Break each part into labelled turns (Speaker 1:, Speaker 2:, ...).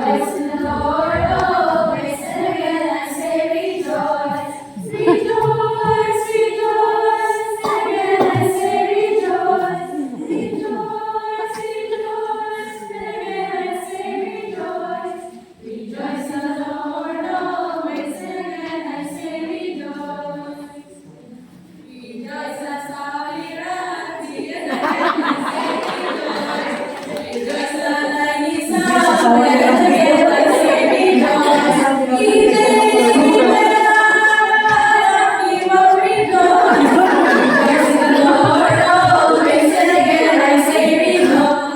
Speaker 1: Rejoice in the Lord always, and again I say rejoice. Rejoice, rejoice, and again I say rejoice. Rejoice, rejoice, and again I say rejoice. Rejoice in the Lord always, and again I say rejoice. Rejoice as Avirati, and again I say rejoice. Rejoice that I is up, and again I say rejoice. Even when I will rejoice. Rejoice in the Lord always, and again I say rejoice.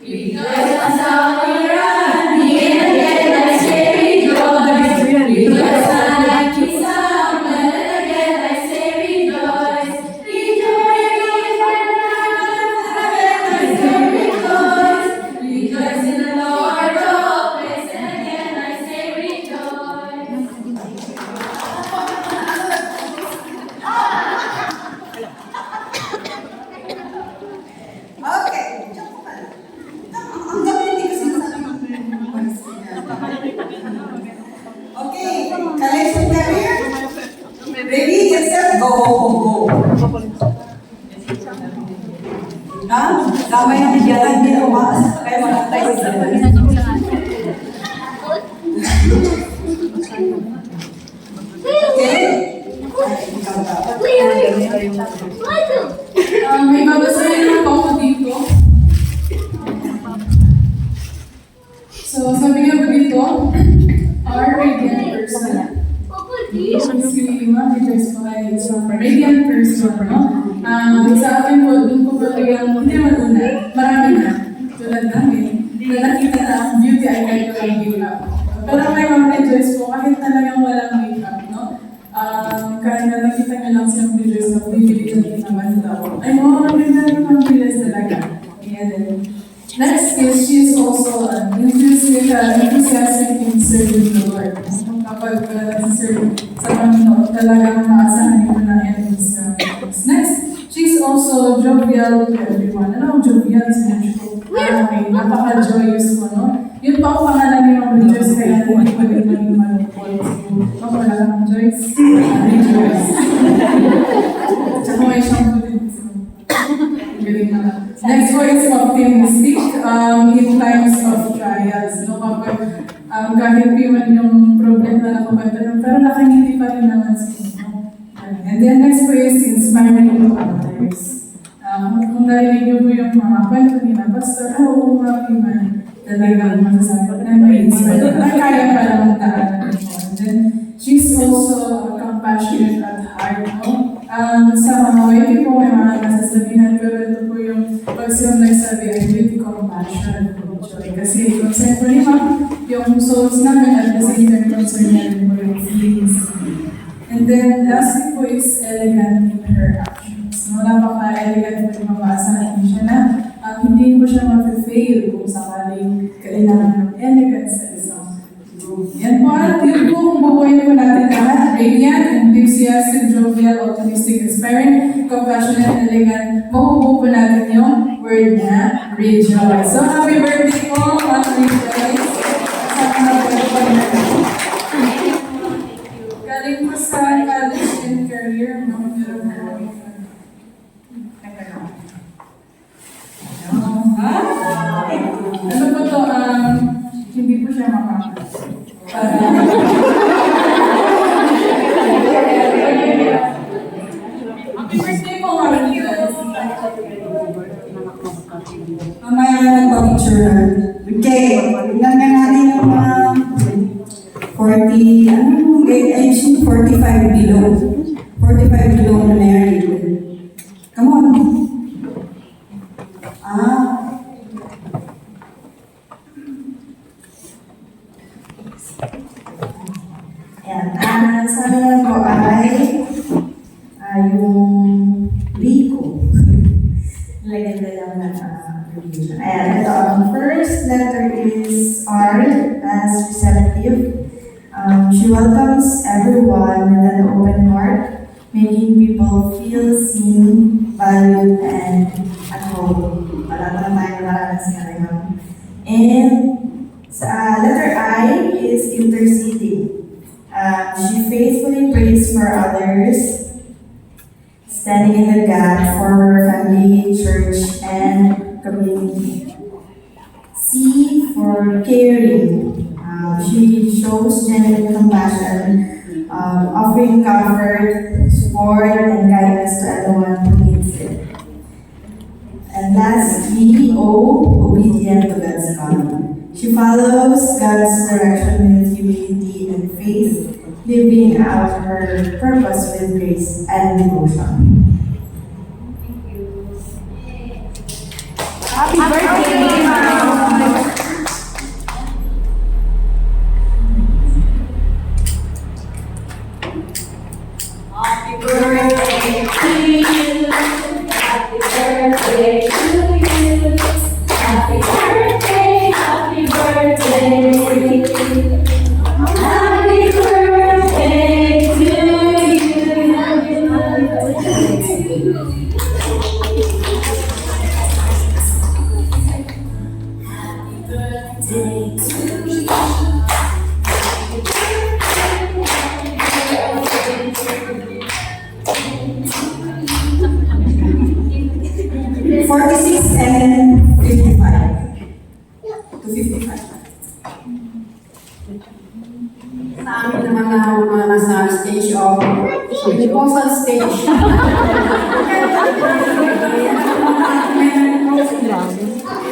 Speaker 1: Rejoice as Avirati, and again I say rejoice. Rejoice that I is up, and again I say rejoice. Rejoice when I say rejoice. Rejoice in the Lord always, and again I say rejoice.
Speaker 2: Okay. Ang gabi, hindi ko sinasabi mag-umalis ka na. Okay, collection career. Ready, get set, go, go, go. Ha? Damay na bigyan, hindi na umakas. Kaya manatay ko sa okay? Ikaw dapat.
Speaker 3: May babasahin lang po ako dito. So, sabi nga po dito, our radiant person. Si Ma'am Joyce po ay isang radiant person, no? Sa akin po, dun po talagang hindi matuna. Marami na. Tulad namin, na nakita na ang beauty ay kahit walang makeup. Pero kay Ma'am Joyce po, kahit talagang walang makeup, no? Kahit na nakita niyo lang siyang Joyce na bumibili ka din naman daw. Ay, mga maganda rin ang bilis talaga. Ayan. Next is, she is also enthusiastic in serving the Lord. Kapag serve sa Panginoon, talagang maasahan nyo na yan is next, she's also jovial to everyone. Ano ang jovial is natural? Okay, napaka-joyous mo, no? Yun pa ang pangalan ni Ma'am Joyce, kaya hindi ko rin maging malupol. So, wala kang Joyce, rejoice. Tsaka may shampoo din. Galing naman. Next po is optimistic in times of trials. No, kapag kahit piwan yung problema na kapag pero nakangiti pa rin naman sa inyo. And then next po is inspiring to others. Kung narinig niyo po yung mga kwento ni na Pastor, oo, mga iman, talagang masasabi na may inspire na kaya pa lang daan. And then she's also compassionate at heart, no? Sa mga waiting po may mga nasasabihan, pero ito po yung pag silang nagsabi ay with compassion, joy. Kasi concern po ni Ma'am, yung souls namin at the same time concern namin po yung feelings. And then lastly po is elegant in her actions. Napaka-elegant po yung mapaasahan siya na hindi po siya mag-fail kung sakaling kailangan ng elegance sa isang group. Yan po at yun po kung bubuhayin po natin lahat. Radiant, enthusiastic, jovial, optimistic, inspiring, compassionate, elegant. Mahubo po natin yung word na rejoice. So happy birthday po, Ma'am Rejoice. Sana po natin. Galing po sa college and career, Ma'am. Ano po to? Hindi po siya makakas. Happy birthday po, Ma'am.
Speaker 2: Mamaya na nagpa-picture. Okay, tignan nga natin yung mga 40, ano, age 45 below. 45 below na married. Come on. Ayan. Sabi na po ay yung Rico. Lagyan na lang na religion. Ayan, ito ang first letter is R as receptive.
Speaker 4: She welcomes everyone with an open heart, making people feel seen, valued, and at home. Wala naman tayong maranas nga ngayon. And letter I is interceding. She faithfully prays for others, standing in the gap for her family, church, and community. C for caring. She shows genuine compassion, offering comfort, support, and guidance to everyone who needs it. And lastly, O, obedient to God's calling. She follows God's direction with humility and faith, living out her purpose with grace and devotion.
Speaker 1: Happy birthday, Mom! Happy birthday to you. Happy birthday to you. Happy birthday, happy birthday. Happy birthday to you. Happy birthday to you. Day to you.
Speaker 2: 46 and 55. To 55.
Speaker 5: Sa amin naman na mga nasa stage of proposal stage.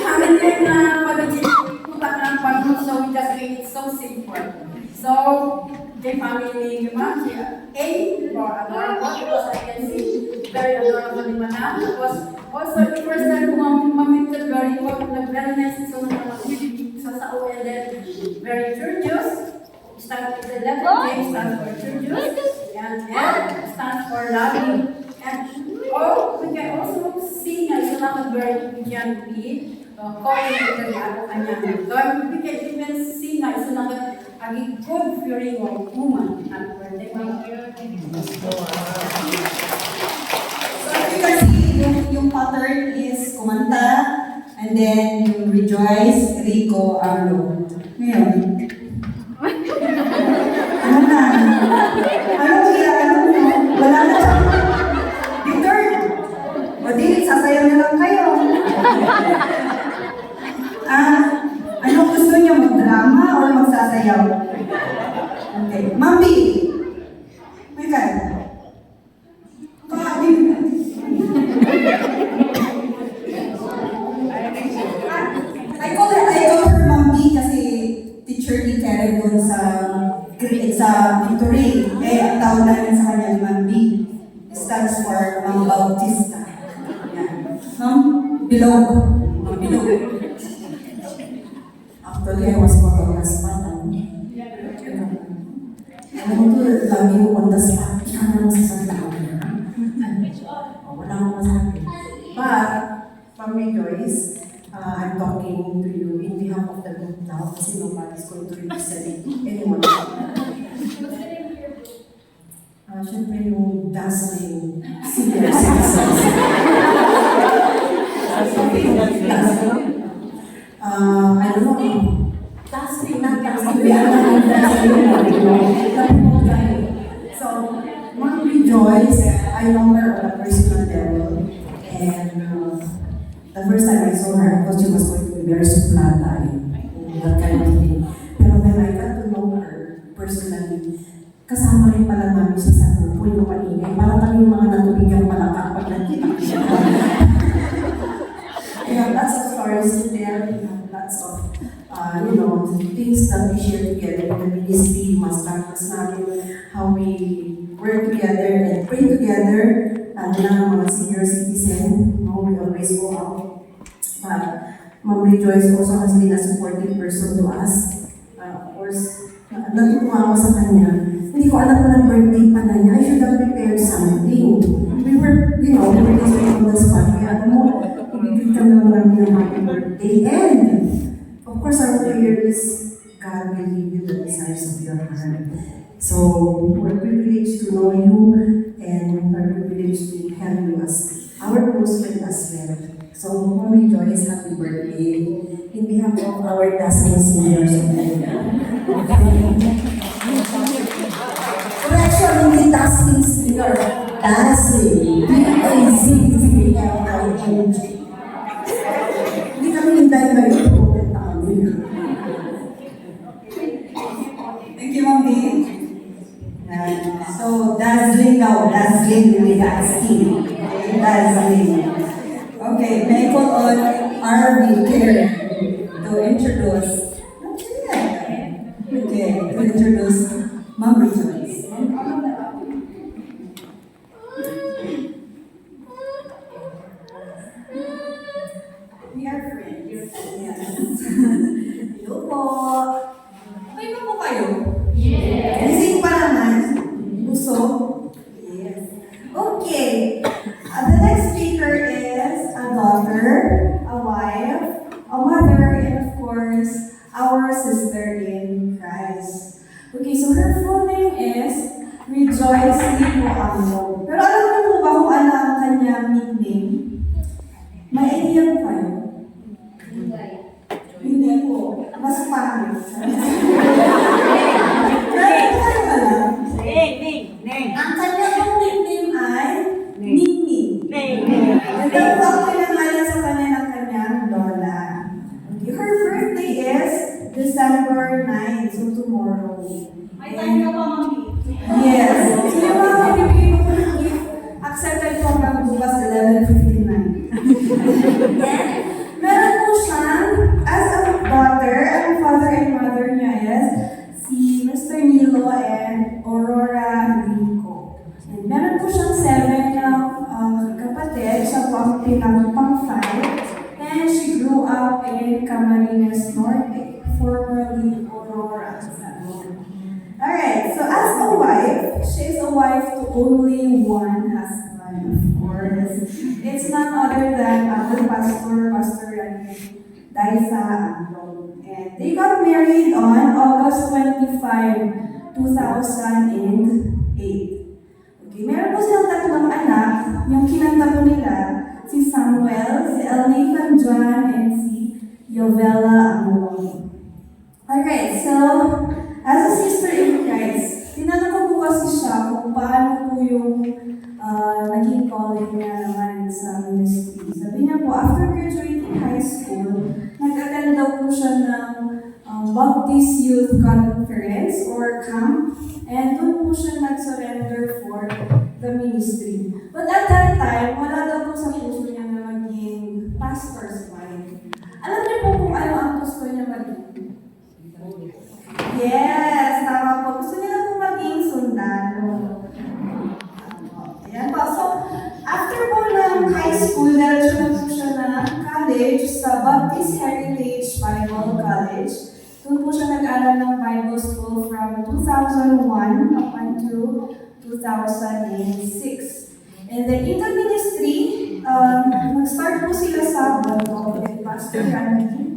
Speaker 5: Amin din na pag-punta ng pag-group, so we just made it so simple. So, the family, di ba? Si A, or adorable, because I can see very adorable ni Madam. Tapos, also, the first time ko mamit very nice, so sa sao, and then very courteous. Start with the letter J, stands for courteous, and L stands for loving, and O, we can also see na isa naman very we can be calling with the ako kanyang. So, we can even see na isa naman aging God-fearing woman. Happy birthday, Mama.
Speaker 2: So as you can see, yung pattern is kumanta, and then yung rejoice, Rico, Arlo. Ngayon, ano na? Ano mo? Wala na siya. Bitter. O di, sasayaw na lang kayo. Ano gusto niyo? Mag-drama o magsasayaw? Okay. Mami! My God. I call her Mami kasi teacher ni Karen doon sa Victory. Ang tawag namin sa kanya Mami. Stands for Ma'am Bautista. Yan. Ma'am Bilog. Ma'am Bilog. Actually, I was part of the spot. Alam mo to, lagi mo on the spot. Ikaw na lang sasabihin. Wala akong masabi. But, from Joyce, I'm talking to you in behalf of the group now kasi nobody's going to represent anyone. Siyempre yung dazzling senior citizens. I don't know. Dazzling, not dazzling. So, Ma'am Joyce, I know her on a personal level. And the first time I saw her, I thought she was going to be very suplada in that kind of thing. Pero when I got to know her personally, kasama rin pala namin siya sa grupo yung maingay. Parang kami yung mga natubigang malaka pag nakita ko siya. We have lots of stories in there. We have lots of, things that we share together in the ministry, mas practice namin, how we work together and pray together. Lalo na ng mga senior citizen, we always go out. But Ma'am Joyce also has been a supportive person to us. Of course, natutuwa ako sa kanya. Hindi ko alam na ng birthday pa na niya. I should have prepared something. We were just waiting on the spot. Kaya alam mo, ibigay ka naman namin ng happy birthday. And, of course, our prayer is, God will give you the desires of your heart. So we're privileged to know you and we're privileged to have you as our close friend as well. So Mommy Joyce, happy birthday in behalf of our dazzling seniors. Correction, hindi dazzling senior. Dazzling. D-A-Z-Z-L-I-N-G. Hindi kami hinday ngayon. Promoted na kami.
Speaker 5: Thank you, Mami. So, dazzling daw. Dazzling with dazzling. Dazzling. Okay, may I call on RV here to introduce. Okay, to introduce Ma'am Rejoice. We are friends. Yes. Hello po. Okay ba po kayo? Gising pa naman? Busog? Yes. Okay. The next speaker is a daughter, a wife, a mother, and of course, our sister in Christ. Okay, so her full name is Rejoice Lipo Anglo. Pero alam niyo po ba kung ano ang kanyang nickname? May idea po kayo? Hindi po. Mas pangit. Pero po kayo alam? Ang kanyang nickname ay Ningning. Ito po ang pinangalan sa kanya ng kanyang lola. Okay, her birthday is December 9, so tomorrow.
Speaker 1: May time ka pa, Mami.
Speaker 5: Yes. So yung mga pinipili ko ng gift, accepted ko hanggang bukas 11:59. Then, meron po siyang, as a daughter, ang father and mother niya is si Mr. Nilo and Aurora Rico. And meron po siyang 7 na kapatid, siya po ang pang-5. And she grew up in Camarines Norte, formerly Aurora. Alright, so as a wife, she is a wife to only one husband, of course. It's none other than our pastor, Pastor Daisa Anglo. And they got married on August 25, 2008. Okay, meron po silang tatlong anak. Yung kinanta po nila, si Samuel, si Elnathan John, and si Yovella Anglo. Alright, so as a sister in Christ, tinanong ko po kasi siya kung paano po yung naging calling niya naman sa ministry. Sabi niya po, after graduating high school, nag-attend daw po siya ng Baptist Youth Conference or camp, and doon po siya nag-surrender for the ministry. But at that time, wala daw po sa puso niya na maging pastor's wife. Alam niyo po kung ano ang gusto niya maging? Yes, tama po. Gusto nila po maging sundalo. Ayan po. So, after po ng high school, diretso na po siya na college sa Baptist Heritage Bible College. Doon po siya nag-aral ng Bible School from 2001 up until 2006. And then in the ministry, nag-start po sila sa Bato with Pastor Randy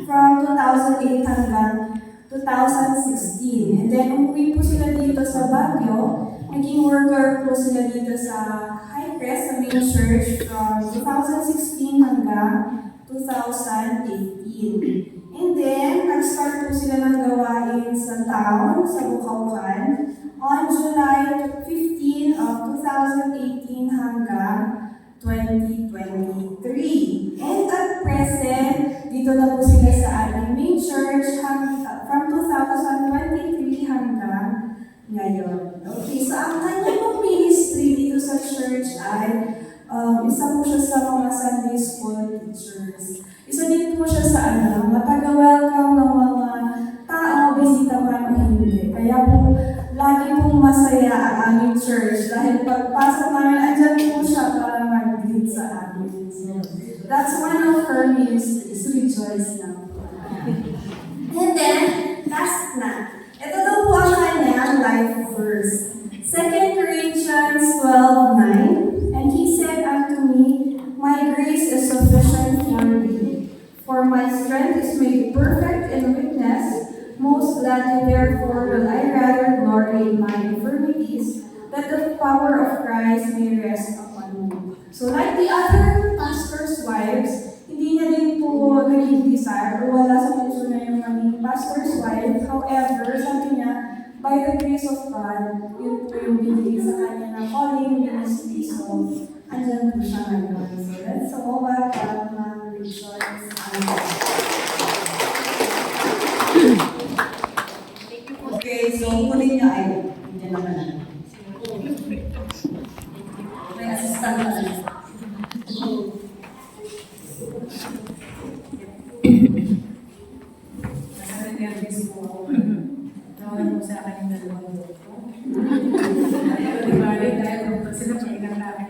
Speaker 5: from 2008 hanggang 2016. And then, umuwi po sila dito sa Baguio. Naging worker po sila dito sa High Crest, sa main church, from 2016 hanggang 2018. And then, nag-start po sila ng gawain sa town, sa Bukawkan, on July 15 of 2018 hanggang 2023. And at present, dito na po sila sa aming main church from 2023 hanggang ngayon. Okay, so ang kanya pong ministry dito sa church ay isa po siya sa mga Sunday school teachers. Isa din po siya sa mataga-welcome ng mga tao, bisita man o hindi. Kaya po, lagi pong masaya ang aming church dahil pagpasok namin, andyan po siya para mag-greet sa amin. So, that's one of her ministries, Rejoice na. And then, last na. Ito daw po ang kanyang life verse. 2 Corinthians 12:9. And he said unto me, my grace is sufficient for thee, for my strength is made perfect in weakness. Most gladly therefore will I rather glory
Speaker 1: Christ may rest upon you. So like the other pastors' wives, hindi niya din po naging desire o wala sa puso na yung maging pastor's wife. However, sabi niya, by the grace of God, yun po yung binigay sa kanya na calling ministry. So, andyan po siya ngayon. So, that's all about Ma'am Rejoice.
Speaker 5: Okay, so kunin niyo ay, hindi naman na. May assistant na lang.
Speaker 1: Nasa nervous po ako. Tawagan po sa akin yung dalawang doktor. Di ba, dahil doktor sila, pag namin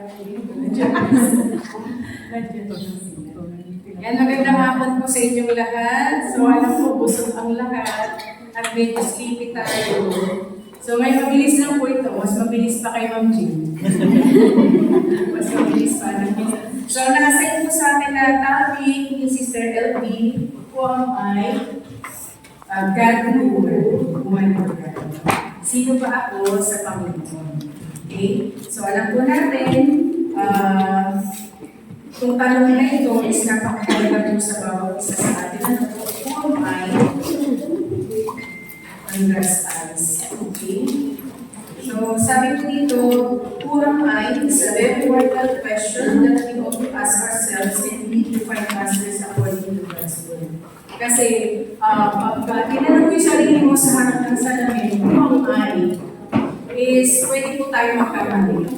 Speaker 1: yan, magandang hapon po sa inyong lahat. So, alam po, busog ang lahat. At medyo sleepy tayo. So, may mabilis lang po ito. Mas mabilis pa kay Ma'am Jean. Mas mabilis pa. So, nakaset po sa akin na topic ni Sister LP, who am I? God woman for God. Sino ba ako sa Panginoon? Okay? So, alam po natin, kung tanong na ito is napakahalaga po sa bawat isa sa atin. Ano po? Who am I? On God's eyes. Okay? So, sabi ko dito, who am I? Is a very vital question that we ought to ask ourselves and we need to find answers according to God's word. Kasi, pag tinanong mo yung sarili mo sa harap ng salamin, who am I? Is pwede po tayo magkamali.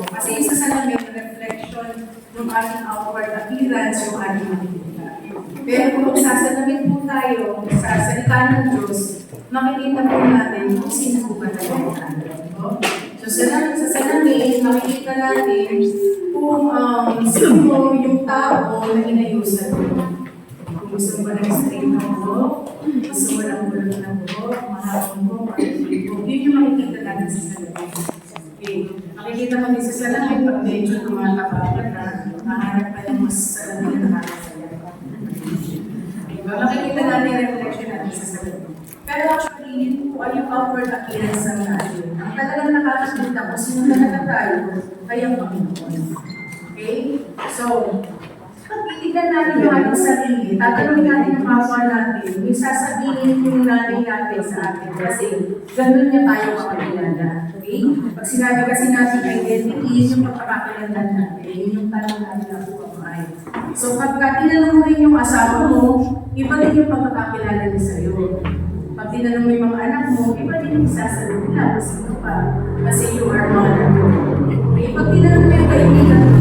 Speaker 1: Kasi yung sa salamin, reflection ng ating outward appearance, yung ating makikita. Pero kung sasalamin po tayo sa salita ng Diyos, makikita po natin kung sino po ba tayo. So sa salamin, makikita natin kung sino yung tao na inayusan mo. Kung gusto mo ng straight na buhok, gusto mo ng bulong na buhok, mahapon mo, marikit mo. Yun yung makikita natin sa salamin. Okay. Makikita mo din sa salamin, pag medyo tumataba ka na, mahanap ka ng mas salamin na nakakasaya. Diba? Makikita natin yung reflection natin sa salamin. Pero actually, yun po ay yung outward appearance ng natin. Ang talagang nakakakita kung sino talaga tayo ay ang Panginoon. Okay? So, pag titignan natin yung ating sarili, tatanungin natin yung kapwa natin, yung sasabihin yung nanay natin sa atin kasi ganun niya tayo kapakilala. Okay? Pag sinabi kasi natin identity, yun yung pagkakakilala natin, yun yung tanong natin na kung ay. So, pagka tinanong mo rin yung asawa mo, iba din yung pagkakakilala niya sa'yo. Pag tinanong mo yung mga anak mo, iba din yung isasagot nila. Kasi ito pa, kasi you are mother. Okay, pag tinanong mo yung kaibigan mo,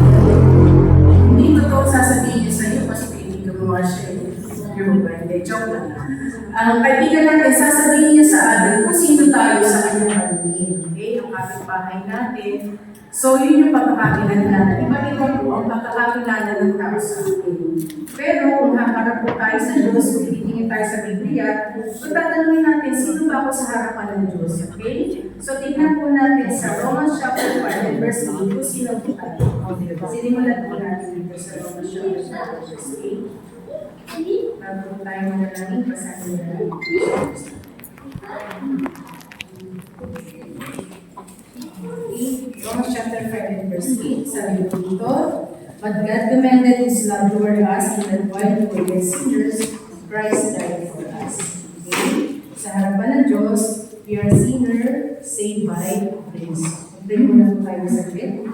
Speaker 1: hindi totoo sasabihin niya sa'yo kasi kaibigan mo siya. Yung hindi, joke lang. Ang kaibigan natin, sasabihin niya sa atin kung sino tayo sa kanyang pamilya. Okay, yung kapitbahay natin. So, yun yung pagkakakilala natin. Iba-iba po ang pagkakakilala ng tao sa atin. Pero kung haharap po tayo sa Diyos, kung titingin tayo sa Biblia, kung tatanungin natin, sino ba ako sa harapan ng Diyos? Okay? So, tingnan po natin sa Romans chapter 5, verse 8, kung sino po tayo. Sinimulan po natin dito sa Romans chapter 5, verse 8. Bago po tayo manalangin, basahin na lang. Romans chapter 5 verse 8, sabi ko dito, but God commended His love toward us in that while we were yet sinners, Christ died for us. Okay? Sa harapan ng Diyos, we are sinner, saved by grace. Pagdayo muna po tayo sa grade.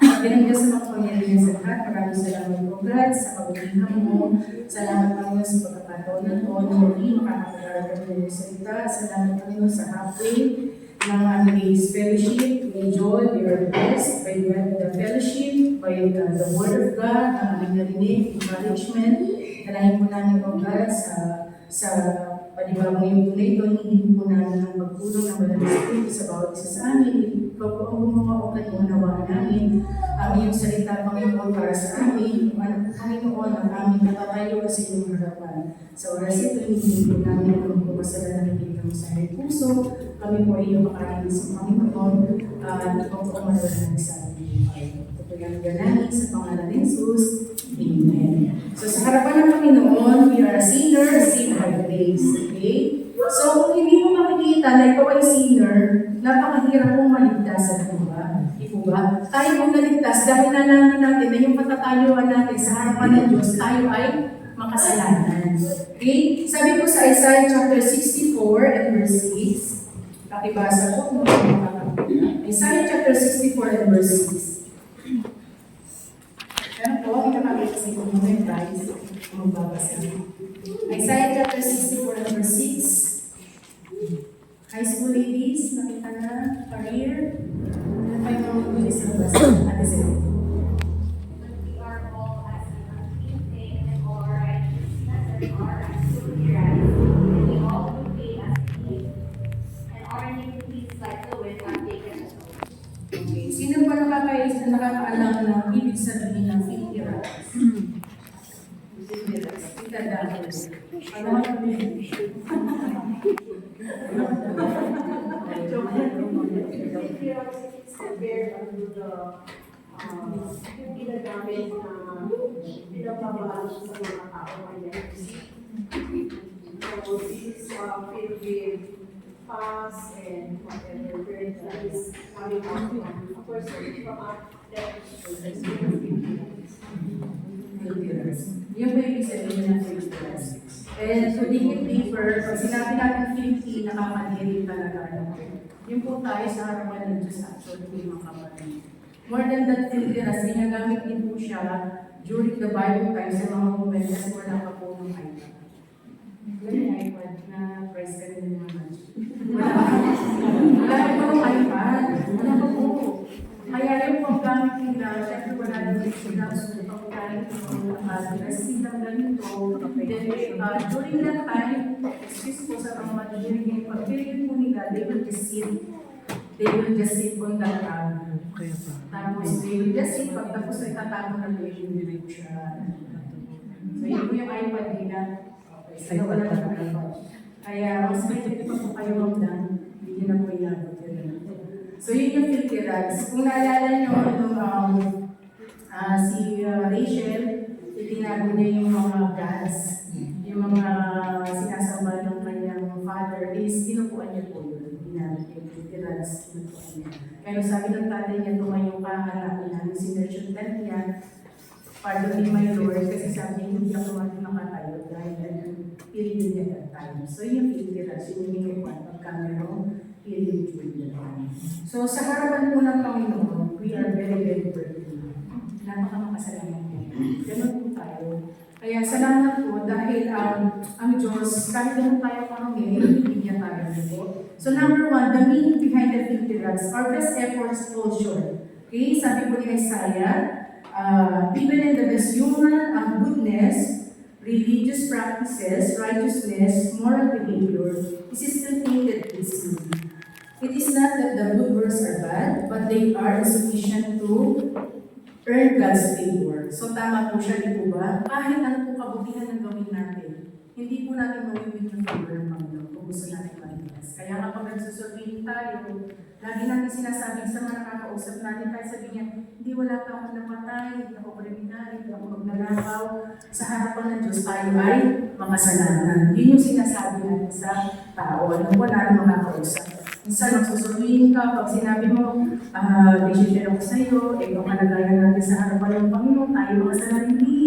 Speaker 1: Pagdayo Diyos sa makapangyarihan sa lahat, maraming salamat po God sa pagdating mo. Salamat Panginoon sa pagkakataon na ito, na muli makakapagkakaroon ng iyong salita. Salamat Panginoon sa halfway ng aming fellowship. May joy, we are blessed by the fellowship, by the word of God, ang aming narinig, encouragement. Dalahin po namin po God sa panibagong yung tunay ito, hindi po namin ang pagpulong ng walang Espiritu sa bawat isa sa amin. Ikaw po ang gumawa o katunawaan namin ang iyong salita, Panginoon, para sa amin. Panginoon, ang aming nakatayo sa iyong harapan. Sa oras ito, hindi po namin ang pumasala ng ibig ng sa aming puso. Kami po ay iyong makain sa Panginoon at ikaw po ang manalalang sa amin. Ito po yung ganangin sa pangalan ni Jesus. Amen. So sa harapan ng Panginoon, we are a sinner, saved by grace. Okay? So kung hindi mo makikita na ikaw
Speaker 5: ikaw ay sinner, napakahirap mong maligtas sa buhay. Di po ba? Tayo mong naligtas dahil nalaman natin na yung patatayuan natin sa harapan ng Diyos, tayo ay makasalanan. Okay? Sabi po sa Isaiah chapter 64 and verse 6, pakibasa po kung Isaiah chapter 64 and verse 6. Ano po, itakabit sa inyo mga guys, magbabasa. Isaiah chapter 64 and verse 6. High school ladies, nakita na, career, ano pa yung mga tulis na basa? Ate Zé.
Speaker 1: But we are all as an unclean thing, and all our righteousness and our absolute right. And we all do pay as sheep, and our iniquities like the wind are taken away.
Speaker 5: Okay. Sino pa nakakaalam ng ibig sabihin ng filthy rags? Filthy rags. Kita dahil. Alam mo kami.
Speaker 6: Compared to the ginagamit na pinapabaan sa mga tao ngayon. So this is filled with past and whatever word that is coming out from a person from a
Speaker 5: Yung po yung sabihin ng filthy rags. And to dig it deeper, pag sinabi natin filthy, nakakadiri talaga. Yung po tayo sa harapan ng Diyos actually mga kapatid. More than that filthy rags, ginagamit din po siya during the Bible time sa mga moments kasi wala pa po ng iPad. Wala yung iPad na press ka rin naman. Wala pa po iPad. Wala pa po. Kaya yung paggamit nila, syempre wala na din sila. So, paggamit nila kasi silang ganito. Then, during that time, excuse po sa mga matuturing, pag-period po nila, they will just sit on the ground. Tapos, they will just sit, pagtapos ay tatapon na period po siya. So, yun po yung iPad nila. Okay, wala na iPad. Kaya, mas may pa po kayo magdan, hindi nyo na po ilabot. So, yun yung filthy rags. Kung naalala nyo, si Rachel, itinago niya yung mga gas, yung mga sinasamba ng kanyang father, is tinupuan niya po yun. Ginamit yung filthy rags, tinupuan niya. Pero sabi ng tatay niya, tumayo ka, hanapin namin si Merchant niya, pardon me my Lord, kasi sabi niya, hindi ako makatayo dahil period niya that time. So, yung filthy rags, yung tinupuan pagka merong period during that time. So, sa harapan po ng Panginoon, we are very, very worthy. Napakamakasalamat po. Ganun po tayo. Kaya salamat po dahil ang Diyos, kahit ganun tayo parangin, hindi tayo po. So number one, the meaning behind the filthy rags, our best efforts fall short. Okay, sabi po ni Isaiah, even in the best human goodness, religious practices, righteousness, moral behavior, this is still tainted with sin. It is not that the good works are bad, but they are insufficient to earn God's favor. So tama po siya, di po ba? Kahit ano po kabutihan ang gawin natin, hindi po natin mawibig yung favor ng Panginoon kung gusto natin maligtas. Kaya nga pag nagsusurvey tayo, lagi natin sinasabi sa mga nakakausap natin, kahit sabi niya, hindi wala pa akong napatay, hindi ako kriminal, hindi ako magnanakaw. Sa harapan ng Diyos tayo ay makasalanan. Yun yung sinasabi natin sa tao. Ano po natin makakausap? Minsan, magsusurvihin ka, pag sinabi mo, may-share ako sa iyo, kung kalagayan natin sa harapan ng Panginoon, tayo makasalanan, hindi.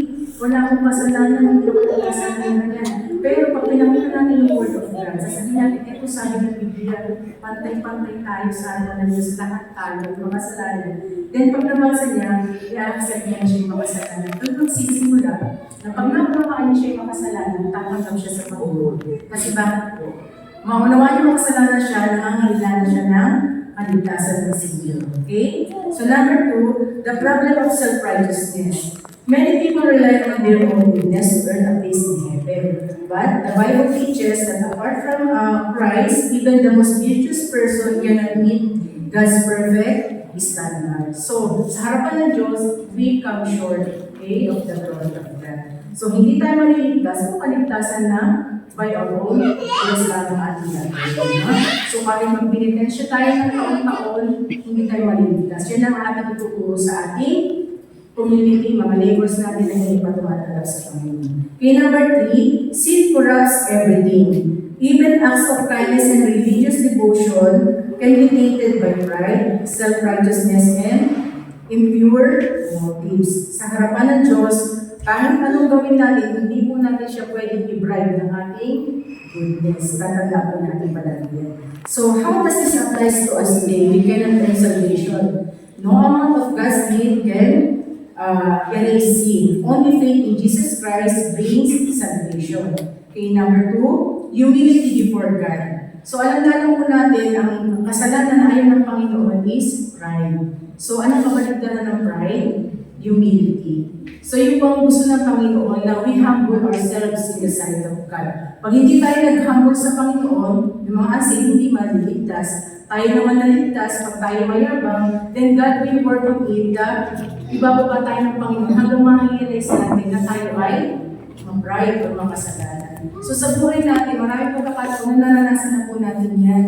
Speaker 5: Wala akong kasalanan, hindi ako kasalanan yan. Pero pag pinakita natin yung Word of God, sasabihin natin, ito sabi ng Biblia, pantay-pantay tayo sa harapan ng Diyos, lahat tayo, makasalanan. Then pag nabasa niya, i-accept niya siya yung makasalanan. Doon magsisimula, na pag naunawaan niya siya yung makasalanan, tatanggap siya sa Panginoon. Kasi bakit po? Maunawaan yung makasalanan siya, nangangailangan siya ng kaligtasan ng Savior. Okay? So number two, the problem of self-righteousness. Many people rely on their own goodness to earn a place in heaven. But the Bible teaches that apart from Christ, even the most virtuous person cannot meet God's perfect standard. So, sa harapan ng Diyos, we come short, okay, of the glory of God. So, hindi tayo maliligtas kung kaligtasan na by our own works lang ang ating gagawin. So, kahit magpinitensya tayo ng taon-taon, hindi tayo maliligtas. Yan ang ating ituturo sa ating community, mga neighbors natin na hindi pa tumatanggap sa Panginoon. Okay, number 3, seek
Speaker 7: for us everything. Even acts of kindness and religious devotion can be tainted by pride, self-righteousness, and impure motives. Sa harapan ng Diyos, kahit anong gawin natin, hindi po natin siya pwedeng i-bribe ng ating goodness. Tatanda po natin palagi yan. So, how does this apply to us today? We cannot earn salvation. No amount of God's need can erase sin. Only faith in Jesus Christ brings salvation. Okay, number 2, humility before God. So, alam po natin, ang kasalanan na ayaw ng Panginoon is pride. So, anong kabaligtaran ng pride? Humility. So, yung pang gusto ng Panginoon na we humble ourselves in the sight of God. Pag hindi tayo nag-humble sa Panginoon, yung mga asin hindi maliligtas, tayo naman naligtas, pag tayo mayabang, then God will work on it that ibababa tayo ng Panginoon hanggang ma-realize natin na tayo ay mag-pride o makasalanan. So sa buhay natin, marami pagkakataon na naranasan na po natin yan,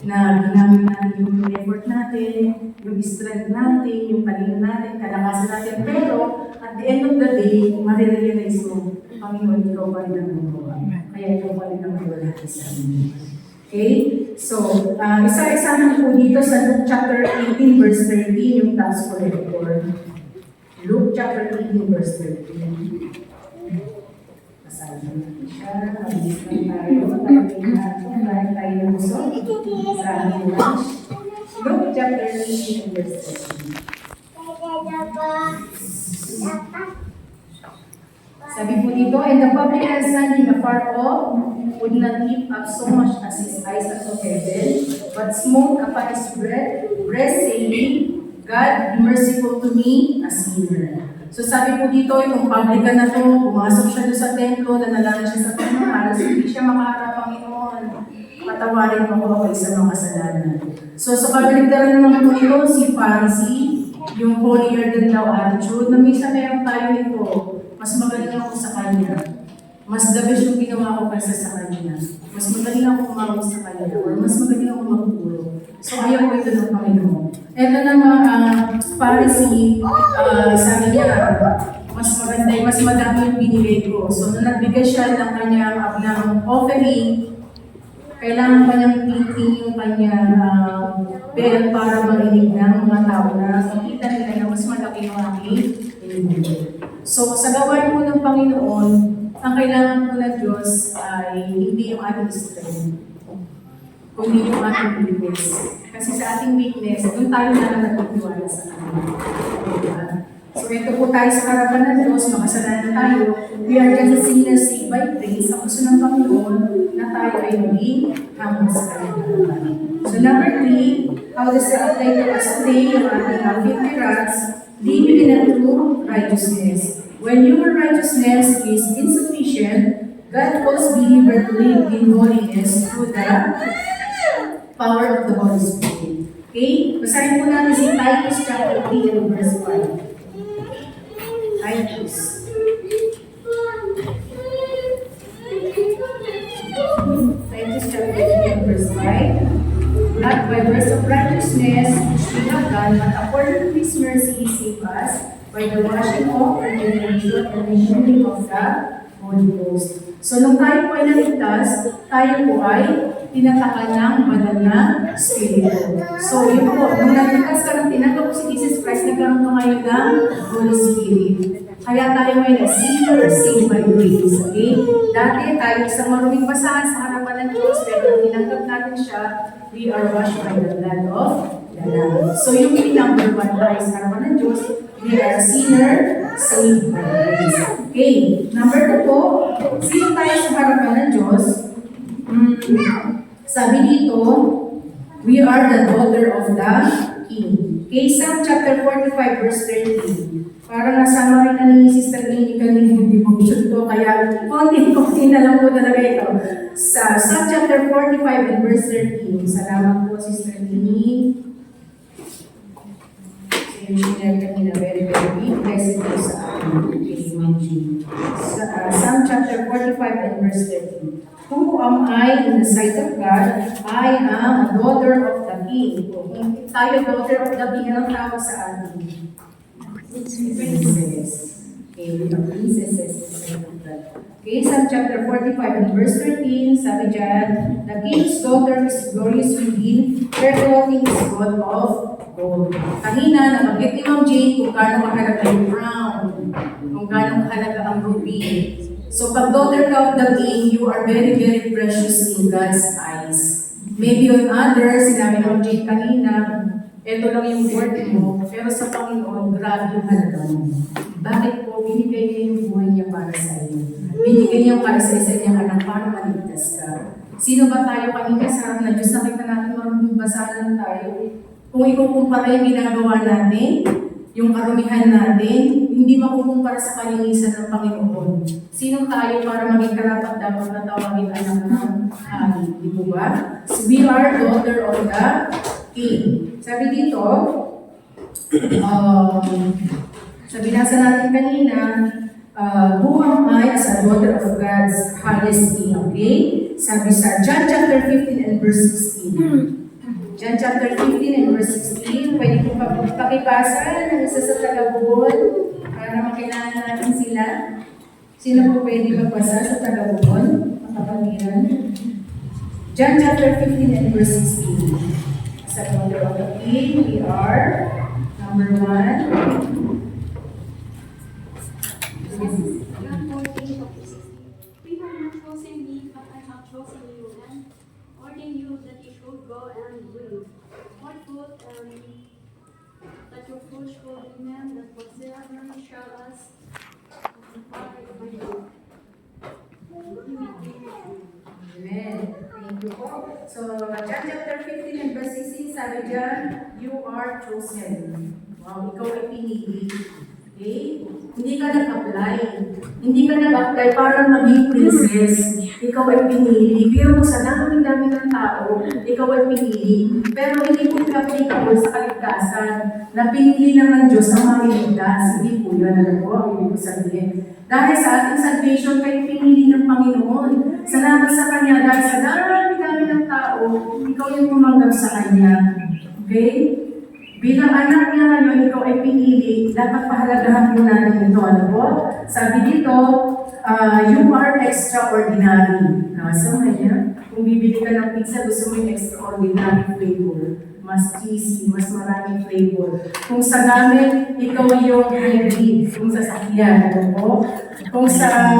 Speaker 7: na ginamit natin yung effort natin, yung strength natin, yung kanino natin, kalakasan natin. Pero at the end of the day, marirealize mo, Panginoon, ikaw pa rin ang gumawa. Kaya ikaw pa rin ang wala sa amin. Okay? So, isa-isahan po dito sa Luke chapter 18 verse 13, yung tax collector. Luke chapter 18 verse 13. Basahin natin siya. Mabilis lang tayo. Dahil tayo ng gusto sa ating lunch. Luke chapter 18 verse 13. Sabi po dito, and the publican standing afar off would not lift up so much as his eyes unto heaven, but smote upon his breast, saying, God, be merciful to me, a sinner. So sabi po dito, itong publican na to, pumasok siya doon sa templo, nanalangin siya sa Panginoon, halos hindi siya makaharap, Panginoon. Patawarin mo ako sa mga kasalanan. So sa kabaligtaran naman po ito, si Pharisee, yung holier than thou attitude, na minsan meron tayo nito, mas magaling ako sa kanya. Mas the best yung ginawa ko kaysa sa kanya. Mas magaling ako kumawag sa kanya. Or mas magaling ako magturo. So ayaw ko ito ng Panginoon. Ito naman, Pharisee, sabi niya, mas maganda, mas madami yung binigay ko. So nung nagbigay siya ng kanyang offering, kailangan pa niyang thinking yung kanyang bell para marinig ng mga tao na makita nila na mas malaki yung aking binigay. So, sa gawain po ng Panginoon, ang kailangan po ng Diyos ay hindi yung ating strength, kundi yung ating weakness. Kasi sa ating weakness, doon tayo na nagtitiwala sa Kanya. So, ito po tayo sa harapan ng Diyos, makasalanan tayo. We are just a sinner saved by grace. Ang gusto ng Panginoon na tayo ay maging humble sa Kanya. So, number 3, how does it apply to us today yung ating filthy rats? Living in a true righteousness. When your righteousness is insufficient, God calls believer to live in holiness through the power of the Holy Spirit. Okay? Basahin po natin si Titus chapter 3 and verse 5. Titus. Titus chapter 3 and verse 5. Not by works of righteousness which we have done, but according to His mercy He saved us by the washing of regeneration and renewing of the Holy Ghost. So nung tayo po ay naligtas, tayo po ay tinatakan ng banal na Espiritu. So yun po, nung naligtas ka ng tinatawag si Jesus Christ, nagkaroon ka ngayon ng Holy Spirit. Kaya tayo ngayon na sinner saved by grace. Okay? Dati tayo isang maruming basahan sa harapan ng Diyos, pero tinanggap natin siya, we are washed by the blood of the Lamb. So yung number 1 tayo sa harapan ng Diyos, we are a sinner saved by grace. Okay, number 2 po, sino tayo sa harapan ng Diyos? Sabi dito, we are the daughter of the King. Okay, Psalm chapter 45 verse 13. Parang nasama rin na ni Sister Lini kanina yung devotion ko, kaya konti na lang po talaga ito. Sa Psalm chapter 45 and verse 13. Salamat po, Sister Lini. So yung sinare kanina, very big blessing po sa akin. Psalm chapter 45 and verse 13. Who am I in the sight of God? I am a daughter of the King. Tayo, daughter of the King, anong tawag sa atin? Princess. Okay, we are princesses. Okay, Psalm chapter 45 and verse verse 13, sabi dyan, the king's daughter is glorious within, her clothing is God of gold. Kanina, nabanggit ni Ma'am Jane kung gaano mahalaga yung crown, kung gaano mahalaga ang ruby. So pag daughter ka of the king, you are very, very precious in God's eyes. Maybe on others, sinabi ni Ma'am Jane kanina, ito lang yung word mo, pero sa Panginoon, grabe yung halaga mo. Bakit po? Binigay niya yung buhay niya para sa iyo. Binigay niya para sa isa niyang anak para maligtas ka. Sino ba tayo kanina sa harap ng Diyos? Nakita natin marunong basahan tayo. Kung ikukumpara yung ginagawa natin, yung karumihan natin, hindi makukumpara sa kalinisan ng Panginoon. Sino tayo para maging karapat-dapat na tawagin anak ng hari? Di po ba? So we are daughter of the King. Sabi dito, sabi nasa natin kanina, who am I as a daughter of God's highest King? Okay? Sabi sa John chapter 15 and verse 16. John chapter 15 and verse 16. Pwede po pakibasa ng isa sa taga-bubon para makilala natin sila. Sino po pwede magbasa sa taga-bubon? Makapangiran. John chapter 15 and verse 16. Sa daughter of the King, we are number 1.
Speaker 1: John 14:16. We have not chosen me, but I have chosen you, and ordained you that you should go and bring forth fruit, and that your fruit should remain, that whatsoever shall us impart by you.
Speaker 7: Amen. Thank you po. So, John chapter 15 and verse 16, sabi dyan, you are chosen. Wow, ikaw ay pinili. Okay? Hindi ka nag-apply. Hindi ka nag-apply para maging princess. Ikaw ay pinili. Pero sa dami-dami ng tao, ikaw ay pinili. Pero hindi po applicable sa kaligtasan na pinili ng Diyos ang makiligtas. Hindi po yun. Alam po, ang ibig sabihin. Dahil sa ating salvation, kayo pinili ng Panginoon. Salamat sa Kanya. Dahil sa dami-dami ng tao, ikaw yung tumanggap sa Kanya. Okay? Bilang anak niya ngayon, ikaw ay pinili, dapat pahalagahan mo natin ito. Ano po? Sabi dito, you are extraordinary. Nasa kanya, kung bibili ka ng pizza, gusto mo yung extraordinary flavor. Mas cheesy, mas maraming flavor. Kung sa gamit, ikaw yung hybrid. Kung sa sakyan, ano po? Kung sa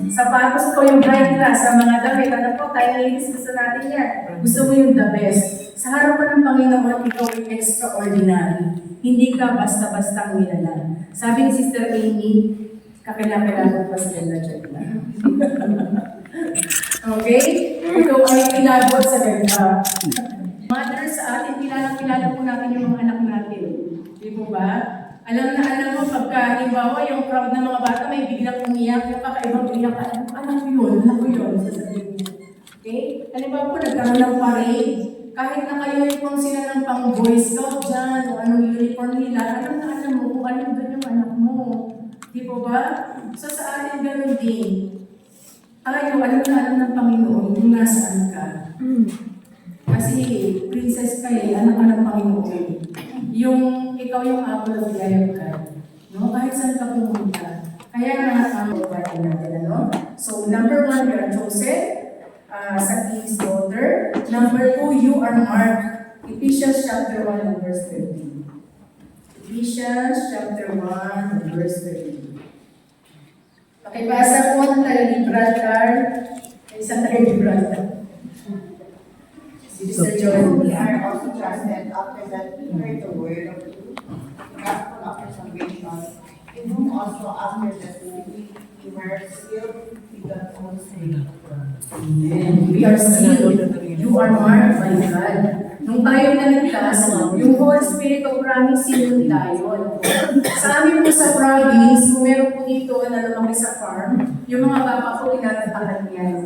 Speaker 7: sapatos, ikaw yung bright glass. Sa mga damit, ano po? Tayo ladies, gusto natin yan. Gusto mo yung the best. Sa harapan ng Panginoon, ikaw ay extraordinary. Hindi ka basta-basta nilalang. Sabi ni Sister Amy, kakilala pa sa ganda dyan na. Okay? Ikaw ay inabot sa ganda. Mother, sa atin, kilala po natin yung mga anak natin. Di po ba? Alam mo, pagka, halimbawa, yung crowd ng mga bata, may biglang umiyak, yung kakaibang umiyak, alam ko yun, sasabihin niya. Okay? Halimbawa po, nagkaroon ng parade. Kahit na kayo kung sila ng pang Boy Scout dyan, o anong uniform nila, alam mo kung ano doon yung anak mo. Di po ba? So sa atin ganun din. Tayo, alam ng Panginoon kung nasaan ka. Kasi princess ka anak ka ng Panginoon. Ikaw yung apple of the eye of God. No? Kahit saan ka pumunta. Kaya ang babae natin, ano? So number 1, you are chosen. Sa King's daughter. Number 2, you are marked. Ephesians chapter 1 and verse 13. Ephesians chapter 1 and verse 13. Pakibasa po ng taga-Gibraltar. Isang taga-Gibraltar. Si Mr. John.
Speaker 8: We are also trusted after that we heard the word of truth, the gospel of our salvation, in whom also after that we were sealed with the Holy Spirit of God.
Speaker 7: Amen. We are sealed. You are marked by God. Nung tayo naligtas, yung Holy Spirit of promise, sealed tayo. Sa amin po sa province, kung meron po dito na lumaki sa farm, yung mga baba po tinatatakan niya.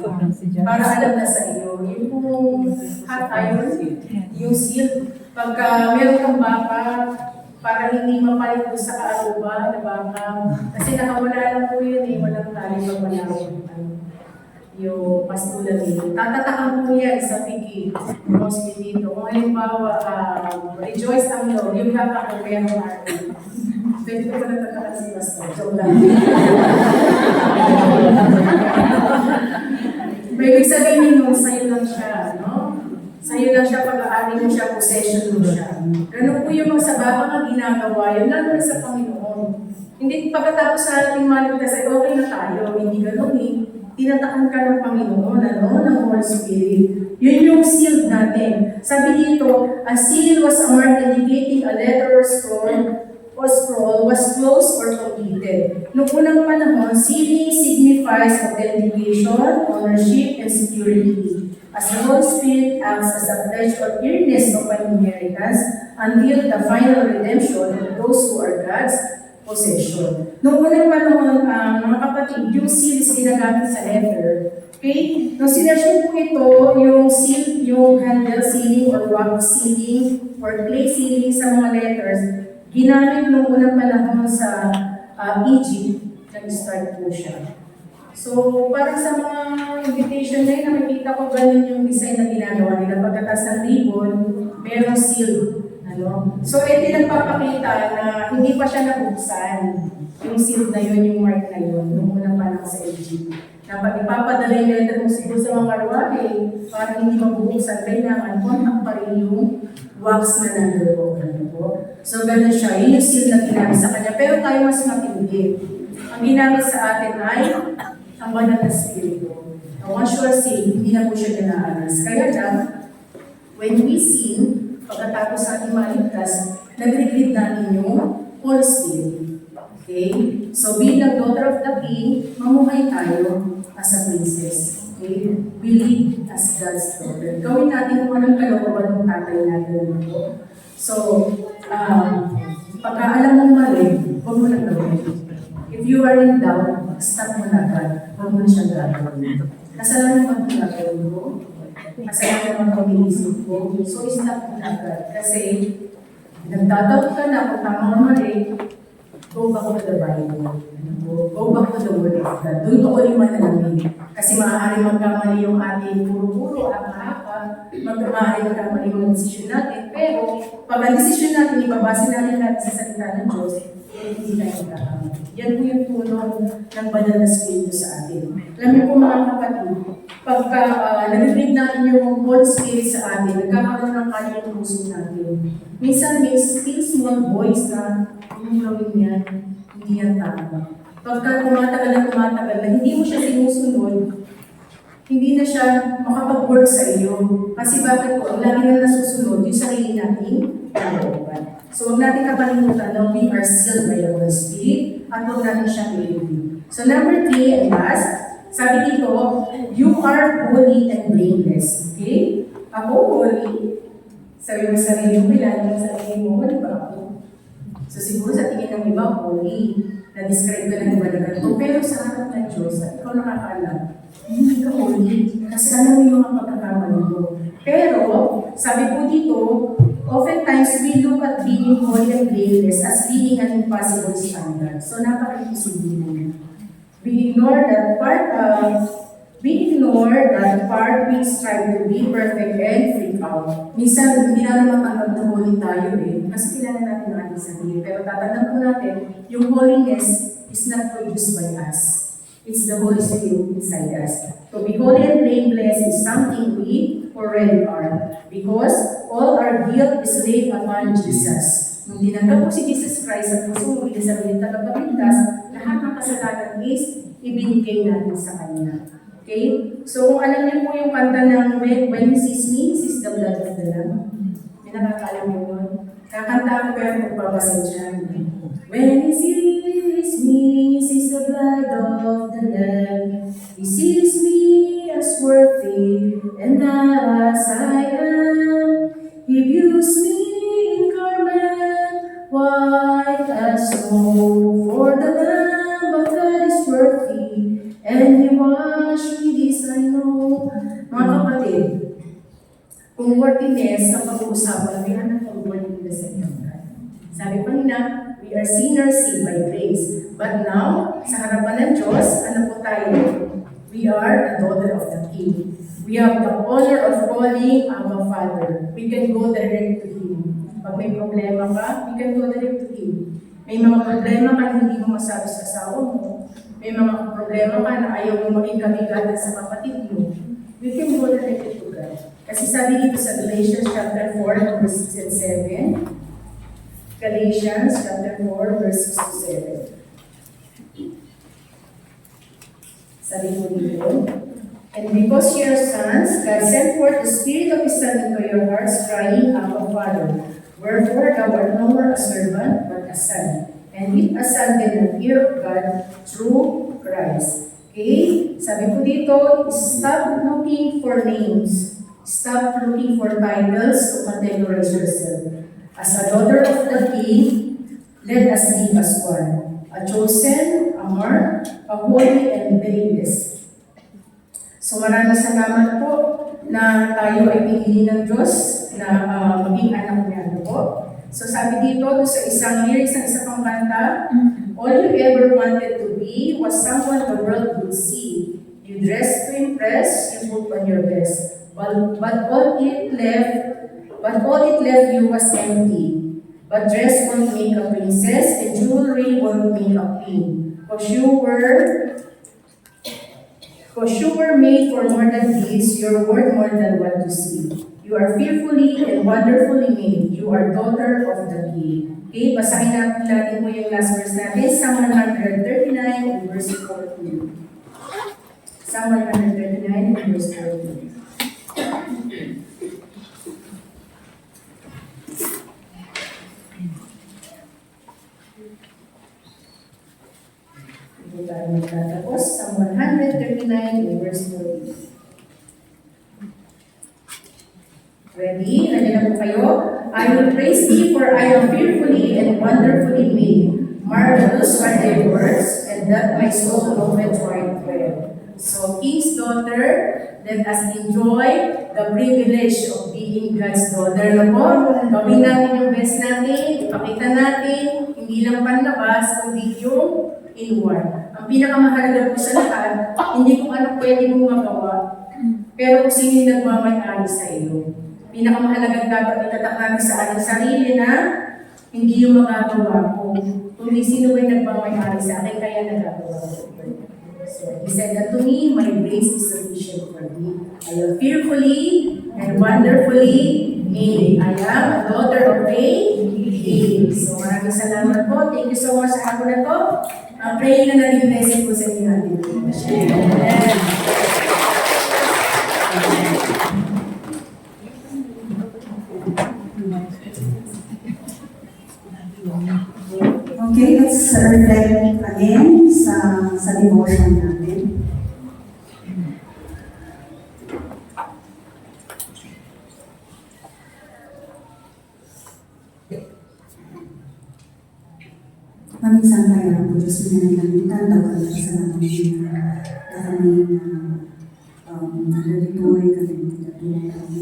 Speaker 7: Para alam na sa iyo. Yung po hot iron, yung seal. Pagka meron kang baka, para hindi mapalit po sa kaaruba na baka. Kasi nakawala lang po yun walang tali pag wala yung pastula dito. Tatatakan po yan sa pigi. Mostly dito. Kung halimbawa, rejoice ang Lord, yung dapat kung meron natin. Pwede ko pa natatakan si Pastor. Joke lang. ibig sabihin nun, sa'yo lang siya, no? Sa'yo lang siya, pag-aari mo siya, possession mo siya. Ganun po yung mga sababa na ginagawa, yun lalo na sa Panginoon. Hindi pagkatapos sa ating maligtas ay okay na tayo, hindi ganun eh. Tinatakan ka ng Panginoon, ano, ng Holy Spirit. Yun yung seal natin. Sabi dito, a seal was a mark indicating a letter or scroll was closed or completed. Noong unang panahon, sealing signifies authentication, ownership, and security. As the Holy Spirit acts as a pledge or earnest of an inheritance until the final redemption of those who are God's possession. Noong unang panahon, mga kapatid, yung seal is ginagamit sa letter. Okay? Nung sinerge po ito, yung seal, yung handle sealing or wax sealing or clay sealing sa mga letters, ginamit noong unang panahon sa Egypt, nag-start po siya. So, parang sa mga invitation na yun, nakikita ko ganun yung design na ginagawa nila. Pagkatas ng ribbon, merong seal. Ano? So, ito nagpapakita na hindi pa siya nabuksan. Yung seal na yun, yung mark na yun, noong unang panahon sa Egypt. Dapat ipapadala yung letter mo siguro sa mga karwahe para hindi mabubuksan, kailangan kontak pa rin yung wax na nandun. Ano po? So, ganun siya. Yun yung seal na ginamit sa kanya. Pero tayo mas matindi. Ang ginamit sa atin ay ang banal na spirito. Once you are saved, hindi na po siya ginaalas. Kaya lang, when we sin, pagkatapos sa ating maligtas, nag-receive natin yung Holy Spirit. Okay? So, bilang daughter of the King, mamuhay tayo as a princess. Okay? We live as God's daughter. Gawin natin kung anong kalooban ng tatay natin. So, pagka alam mong mali, huwag mo lang gawin. If you are in doubt, stop mo na agad. Huwag mo na siyang gagawin. Kasalanan naman kung gagawin mo. Kasalanan naman kung inisip ko. So, stop mo na agad. Kasi, nagdadoubt ka na kung tama o mali, go back to the Bible. Go back to the Word of God. Doon ko rin manalamin. Kasi maaari magkamali yung ating puro-puro, haka-haka, maaari magkamali yung desisyon natin. Pero, pag ang desisyon natin, ibabase natin lahat sa salita ng Diyos, hindi tayo magkakamali. Yan po yung tulong ng banal na Espiritu sa atin. Alam niyo po mga kapatid, pagka nag-read natin yung Holy Spirit sa atin, nagkakaroon ng kanyang puso natin. Minsan may still small voice na yung gawin yan, hindi yan tama. Pagka tumatagal na hindi mo siya sinusunod, hindi na siya makapag-work sa iyo. Kasi bakit po, ang lagi na nasusunod yung sarili nating kalooban. So huwag natin kapalimutan na we are sealed by the Holy Spirit at huwag natin siya i-review. So number 3 and last, sabi dito, you are holy and blameless. Okay? Ako holy. Sabi mo sa sarili mo, kailangan mo sa sarili mo, di ba ako? So siguro sa tingin ng iba, holy. Na-describe ka ng iba na ganito. Pero sa harap ng Diyos, at ikaw nakakaalam, hindi ka holy. Kasi alam mo yung mga pagkakamali mo. Pero, sabi po dito, oftentimes we look at being holy and blameless as being an impossible standard. So, napaka-imposible mo. We ignore that part we strive to be perfect and freak out. Minsan, hindi natin matanggap na holy tayo kasi kilala natin ang ating sarili. Pero tatandaan po natin, yung holiness is not produced by us. It's the Holy Spirit inside us. To be holy and blameless is something we already are. Because all our guilt is laid upon Jesus. Nung dinanggap po si Jesus Christ at puso mo sa bilang tagapagligtas, lahat ng kasalanan is ibinigay natin sa Kanya. Okay? So kung alam niyo po yung kanta ng When He Sees Me, Sees the Blood of the Lamb. May nakakaalam mo yun. Kakanta ko pero magbabasa dyan. When He sees me, sees the blood of the Lamb. He sees me as worthy and not as I am. He views me in garment white as snow. For the Lamb of God is worthy, and He washed me, this I know. Mga kapatid, kung worthiness ang pag-uusapan, may anak ng worthiness sa inyo. Sabi pa nila, we are sinners saved by grace. But now, sa harapan ng Diyos, ano po tayo? We are a daughter of the King. We have the honor of calling our Father. We can go direct to Him. Pag may problema ka, we can go direct to Him. May mga problema ka na hindi mo masabi sa asawa mo. May mga problema ka na ayaw mo maging kabigatan sa kapatid mo. we can go directly to God. Kasi sabi dito sa Galatians chapter 4, verse 6 and 7. Galatians chapter 4, verse 6 to 7. Sabi po dito, and because ye are sons, God sent forth the Spirit of His Son into your hearts, crying, Abba, Father. Wherefore thou art no more a servant, but a son. And if a son, then an heir of God through Christ. Okay? Sabi ko dito, stop looking for names. Stop looking for titles to categorize yourself. As a daughter of the King, let us live as one. A chosen, a marked, a holy, and blameless. So maraming salamat po na tayo ay pinili ng Diyos na maging anak niya. Ano po? So sabi dito, sa isang lyrics ng isang kanta, all you ever wanted to be was someone the world would see. You dressed to impress, you put on your best. But all it left you was empty. But dress won't make a princess, and jewelry won't make a queen. Cause you were made for more than this, you're worth more than what you see. You are fearfully and wonderfully made. You are daughter of the King. Okay, basahin natin po yung last verse natin, Psalm 139 verse 14. Psalm 139 verse 14. Hindi tayo magtatapos. Psalm 139 verse 14. Ready? Ready na po kayo? I will praise thee, for I am fearfully and wonderfully made. Marvelous are thy works, and that my soul knoweth right well. So, King's daughter, let us enjoy the privilege of being God's daughter. Na po, gawin natin yung best natin, ipakita natin, hindi lang panlabas, kundi yung inward. Ang pinakamahalaga po sa lahat, hindi kung ano pwede mong magawa, pero kung sino yung nagmamayari sa iyo. Pinakamahalagang dapat itatak natin sa ating sarili na hindi yung magagawa ko, kundi sino ba'y nagmamayari sa akin, kaya nagagawa ko. So, He said that to me, my grace is sufficient for me. I am fearfully and wonderfully made. I am a daughter of a King. So, maraming salamat po. Thank you so much sa hapon na to. Pray na naging blessing po sa inyo natin. Amen.
Speaker 2: Okay, let's reflect again sa devotion natin. Paminsan kaya ang Diyos na nalamitan daw kami sa namin na kami nalituloy kami nagtatuloy kami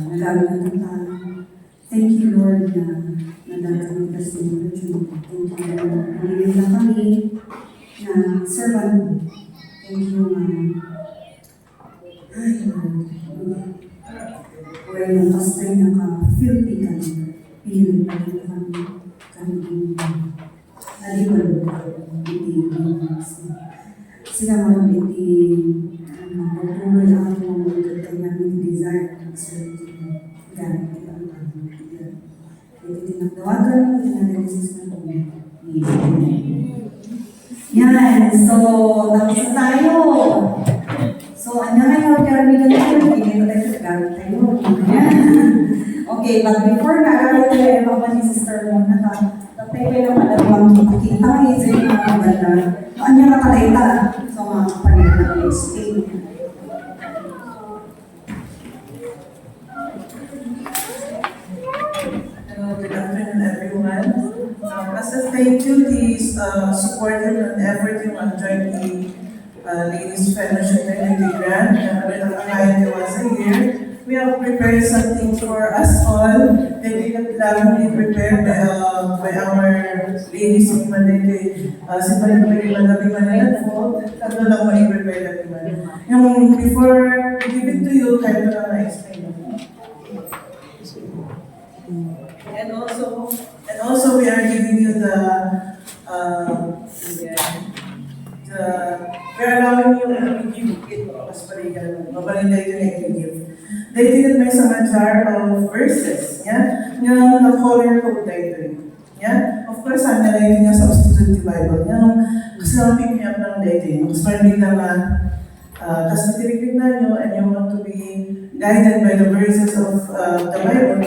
Speaker 2: nagamit ng talo. Thank you, Lord, na nadagdagan ka sa opportunity. Thank you, Lord, na na kami na servant mo. Thank you, ay, Lord, where yung pastay naka-filthy kami, pinili pa rin kami nalibalo hindi sila mga hindi magtuloy lang ang mga kanyang desire ng sarili gamit kita ang pagkakas. Ito tinatawagan mo, tinanalisis na po. Yan, so tapos na tayo. So, ano ngayon, karami na tayo, hindi na tayo gamit tayo. Okay, but before na, tayo pa si Sister Mona na tatay ko lang malawang kita isa yung mga ganda. Ano yung nakalaita sa mga kapalita ng explain.
Speaker 6: Good afternoon, everyone. As a thank you, please support and effort yung join the Ladies Fellowship and the Grant. Once a year. We have prepared something for us all. They have lovingly prepared by our ladies of Manila. Si Manila Magabi Manila po. Tatlo lang mo i-prepare natin Manila. Yung before we give it to you, kahit na lang na-explain mo. And also we are giving you the
Speaker 9: we're allowing you to give it as parigan. Mabalintay ito na i-give. Dated may sa jar of verses. Yeah? Nga na-color code tayo. Yeah? Of course, ang nalagay nga substitute Bible. Yung kasi lang pick me up ng dating. Mas parang lang kasi tinitignan na nyo and you want to be guided by the verses of the Bible.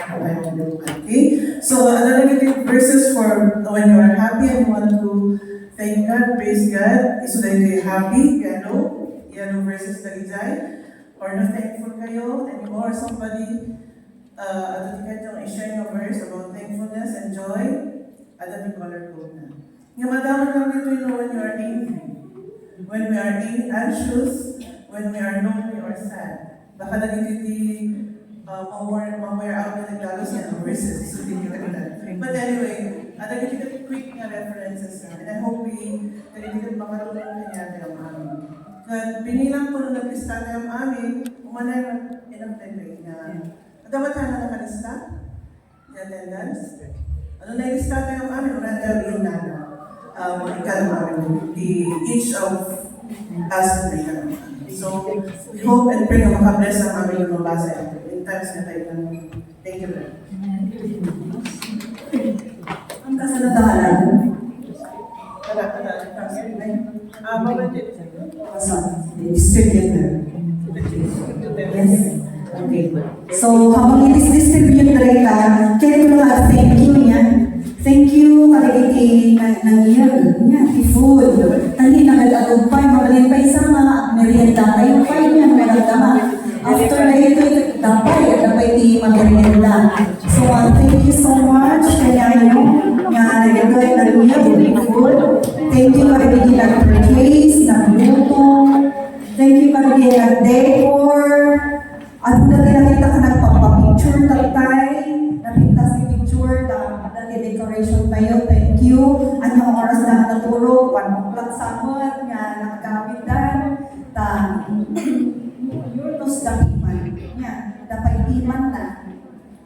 Speaker 9: Okay? So, nalagay verses for when you are happy and you want to thank God, praise God. So that you're happy, yellow verses na gizay. Or na thankful kayo, and or somebody at yung i-share yung verse about thankfulness and joy, at the color code na. Yung madami lang dito when you are angry, when we are anxious, when we are lonely or sad. Baka nagigiti mamwear out na naglalos yan verses, so hindi kita kita. But anyway, nagigiti quick nga references na, and I hope nagigiti makarulong kanya yung amin. At binilang ko nung naglista na yung amin, umanay ng inang-tending na dapat na nakalista? The attendance? Ano na yung lista na yung amin? Ulan gawin na each of us na so, we hope and pray na makabless ang amin yung mabasa ito. In times na tayo ng thank you, Lord.
Speaker 2: Ang kasaladahan. Distributor. Yes. Okay. So, habang i-distribute rin ka, kaya ko lang thank you niya. Thank you, kaligiti ng niya, food. Tali na nag-agupay, mabalin pa isa nga, merienda kayo, kayo niya, merienda. After na ito, dapat di mag-merienda. So, thank you so much, kaya nyo, nga nag-agay ng niya, food. Thank you, kaligiti ng praise, ng luto. Thank you, kaligiti ng decor. At nakita ka nagpapapicture tatay, nakita si picture, dati decoration tayo, thank you. Anyong oras na natulog, 1 o'clock summer, nga nakakampitan, yun tos dapiman, dapat iman na.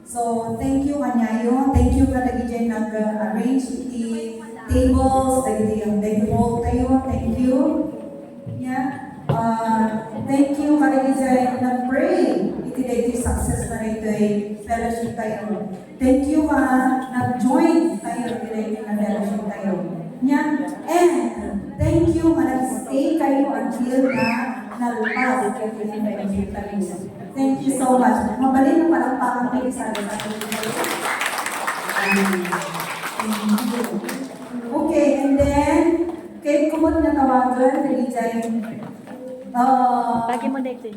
Speaker 2: So, thank you kanyayo, thank you ka lagi dyan nag-arrange iti tables, lagi yung decor tayo, thank you. Thank you kalagi dyan nag-pray. Iti success na ito ay fellowship tayo. Thank you nag-join tayo iti na fellowship tayo. And thank you nag-stay kayo until na nalpas kayo iti fellowship tayo. Thank you so much. Mabalin mo palakpakan kayo sa atin. Okay, and then kahit kumot na tawagan, kalagi dyan
Speaker 1: Lagi mo dito.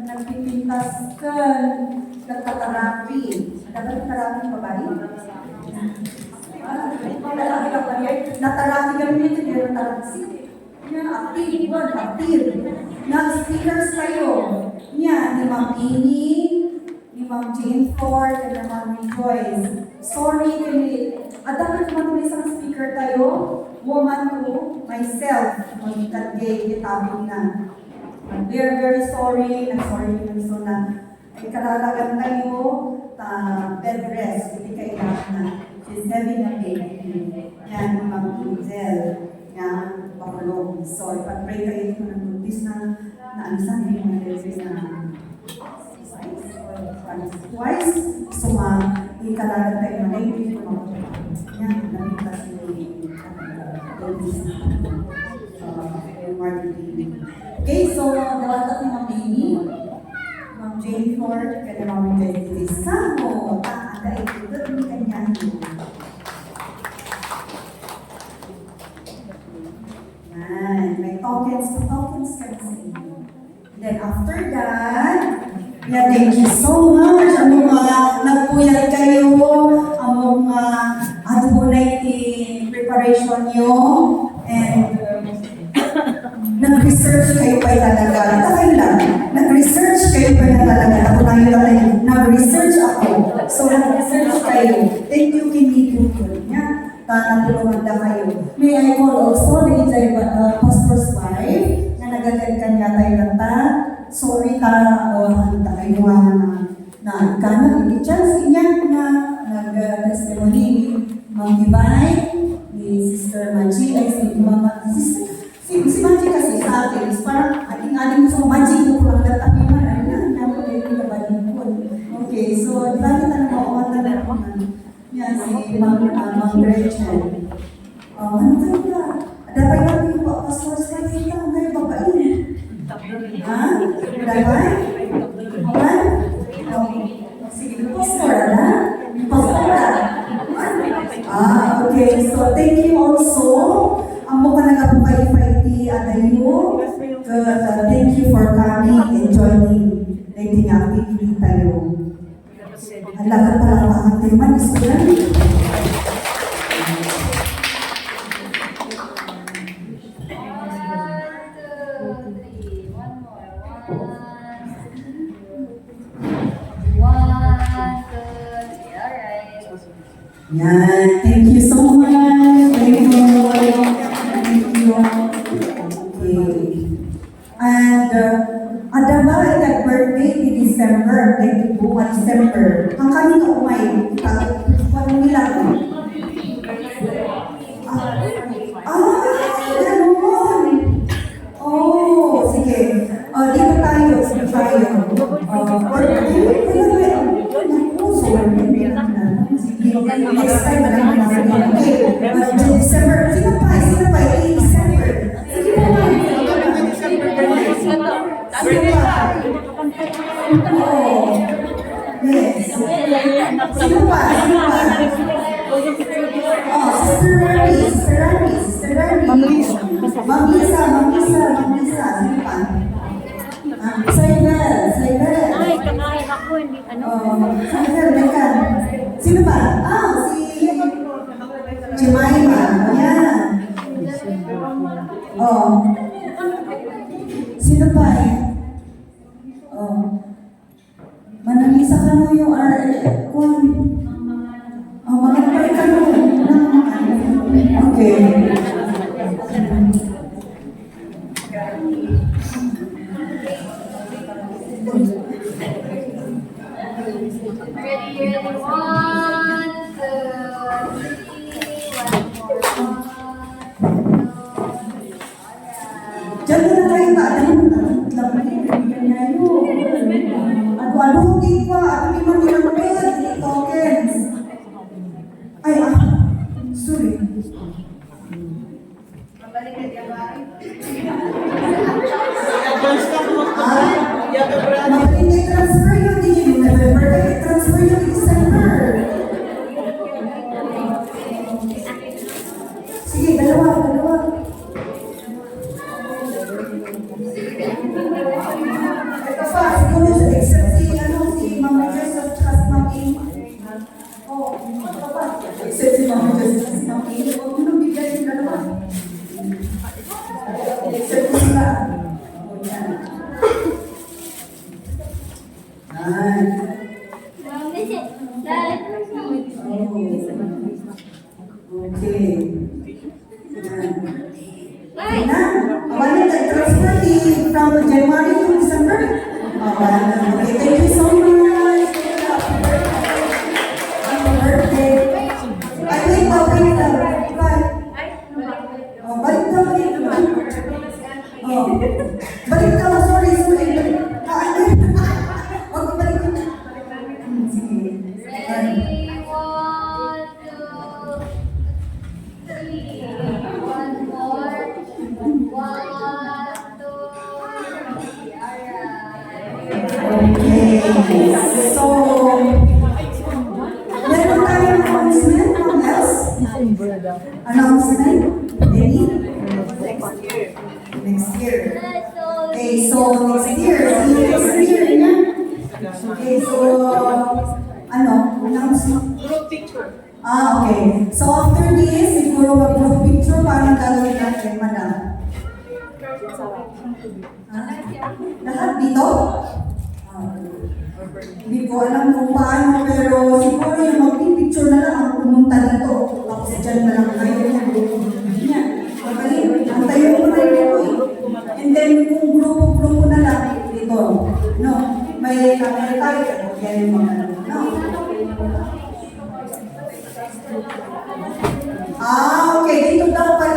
Speaker 2: nagpipintas nagtatarapi. Dapat tarapi pa ba rin? Natarapi kami nito, hindi natarapi. Active. Nag-speakers kayo. Ni Ma'am Amy, ni Ma'am Jane Ford, and ni Ma'am Joyce. Sorry, at dapat naman isang speaker tayo. Woman to myself, magkagay, itabing na. We are very sorry, so na ay kalalagan tayo, bed rest, hindi kailangan na. She's having a baby. Yan, Ma'am Angel, yan, Bacolong. So, ipag-pray kayo ito ng buntis na naalisan din yung baby na twice. So, ikalalagan tayo na native, yan, nakita si okay, so dapat ni Ma'am Amy, Ma'am Jane Ford, kaya Ma'am Jane Samo, ada itu ni kanya. May tokens kasi. Then after that, thank you so much. Ang mga nagpuyat kayo, ang mga adunay preparation nyo, and nag-research kayo pa talaga. Takay lang, nag-research kayo pa talaga. Ako na yun lang, nag-research ako. So, nag-research kayo. Thank you, kinito ko niya. Natulungan na kayo. May I call also, naging tayo pastor's wife, na nagagad kanya tayo nata. Sorry handa kayo na ikanan, hindi chance niya na nag-testimony. Ma'am Ibay, ni Sister
Speaker 10: Sister Manji, ay si Mama, si Manji kasi sa akin, is parang ating-ating gusto ko, Manji ko po ang latakiman, ay naman kayo na ba din po. Okay, so, lagi na naman ako ang talagang, yan, si Ma'am Gretchen. Ano kayo na? Dapat natin po, pastor sa kita, ang kayo babae. Ha? Dapat? Ha? Sige, pastor na? Pastor na? Okay. So, thank you also. Ang mukha na nga po kayo FIT at ayun. Thank you for coming and joining dating activity tayo. Halaga pala ang akatiman, student. Yan. Thank you so much. Thank you. Thank you. Okay. And Adama ay nag-birthday ni December. Thank you. December. Ang kami na umay. Paano nila? Ganun. Oh, sige. Dito tayo. Next time, alam mo na okay. December. Sino pa? December. Sige pa. Sino pa? Oh. Yes. Sino pa? Oh, Sister Rami. Ma'am Lisa. Sino pa? Saibel.
Speaker 1: Ay, kamahin ako, hindi ano.
Speaker 10: Saibel, Mekan. Sino ba? Si Jemima. Ayan. Sino pa manalisa ka mo yung mga pari ka mo. Okay.
Speaker 1: Ready, 1, 2, 3, 1 more.
Speaker 10: Diyan na kayo ba? Ano, di pa. Ano naman tinamagod? Tokens. Ay, sorry. Mabalik transfer yun din November. Mabalik transfer yun December. Sige, dalawa. Ito pa, siguro except si Mama Jess at si Ma'am Amy. Ito pa. Except si Mama Jess at si Ma'am Amy. Huwag mo nang bigay yung dalawa. Except sila. Okay. Transfer from January to December. Okay, thank you so much. Happy birthday. Ay, wait, bye. Balik daw, sorry. Okay, balik daw. Sige.
Speaker 1: Ready, 1, 2, 3, 1 more. 1, 2, 3,
Speaker 10: Okay. So, meron tayong announcement. What else? Announcement? Any? Next year. Okay, so next year. Okay, so, announcement?
Speaker 9: Group picture.
Speaker 10: Okay. So after this, siguro mag-group picture, parang gagawin natin, madam. Lahat dito? Hindi ko alam kung paano, pero siguro yung mag-picture na lang ang pumunta dito. Tapos dyan na lang kayo yung yan. Ang tayo ko na dito. And then kung grupo na lang dito. No? May camera tayo. Yan yung mga no? Okay. Dito daw pa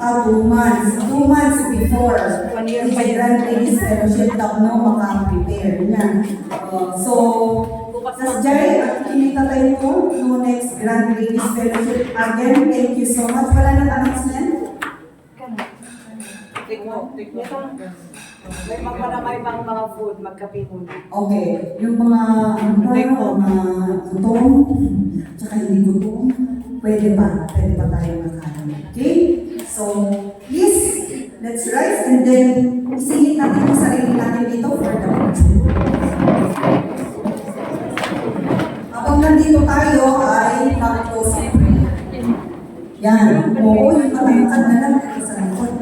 Speaker 10: 2 months. 2 months before. Yung may Grand Ladies Fellowship daw no, maka-prepare niya. So, tas Jai, at kinitatay mo yung next Grand Ladies Fellowship. Again, thank you so much. Wala nang announcement?
Speaker 6: Take note. May magparamay pang mga food, magkape muna.
Speaker 10: Okay, yung mga gutom, tsaka hindi gutom, pwede pa tayo makain. Okay? So, please, let's rise and then isingit natin yung sarili natin dito for the future. Habang nandito tayo ay mag-close and pray. Yan. Oo, yung matangkad na lang sa likod.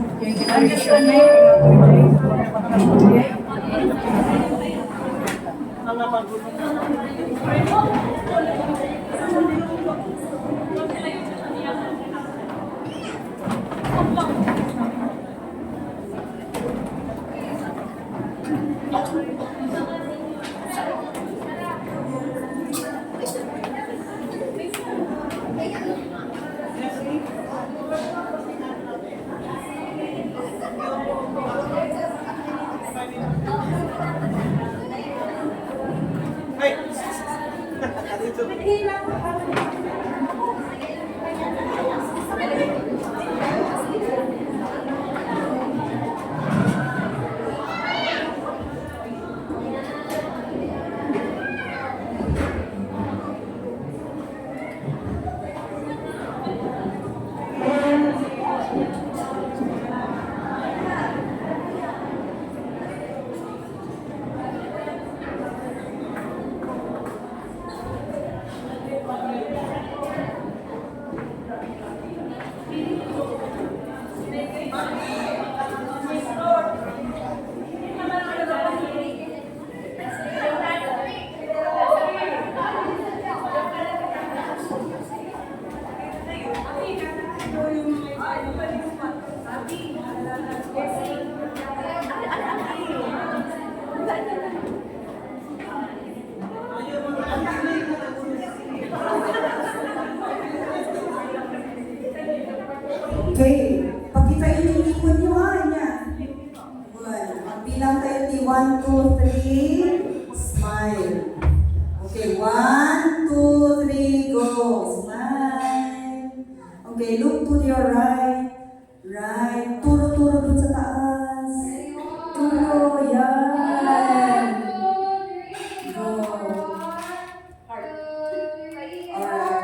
Speaker 10: Okay, pakita yung likod nyo ha, niya. Good. Magbilang tayo di 1, 2, 3, smile. Okay, 1, 2, 3, go. Smile. Okay, look to your right. Right. Turo dun sa taas. Turo, yan. Go. Alright. Hard.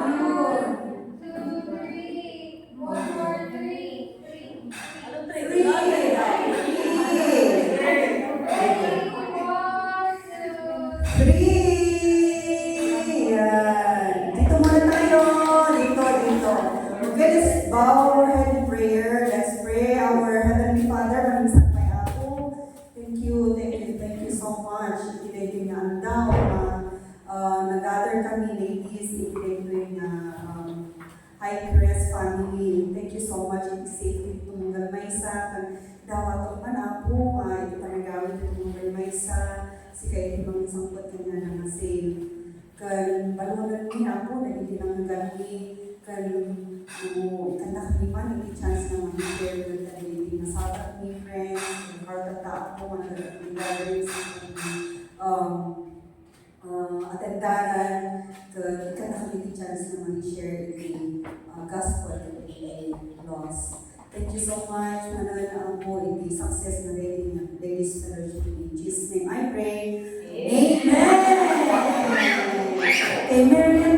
Speaker 10: Yun. 3. Yan. Dito muna tayo. Dito. Okay, let's bow our head in prayer. Let's pray. Our Heavenly Father, maraming may ako. Thank you so much. Ikilig yung andaw. Nag-gather kami ladies. Ikilig yung High Crest family. Thank you so much. Safe itong galmaysa. Dawa itong manapo. Ito panagawin itong galmaysa. Sikay itong sangkot kanya na save. Kan balunan niya po, naging tinang gani. Kan kami man, hindi chance na mag-share with the nasabat ni friends. Kartata ako, mga atendaran. Kan kami chance na mag-share the gospel and the laws. Thank you so much, Manan po, in the success na ladies fellowship. In Jesus' name I pray. Amen! Amen!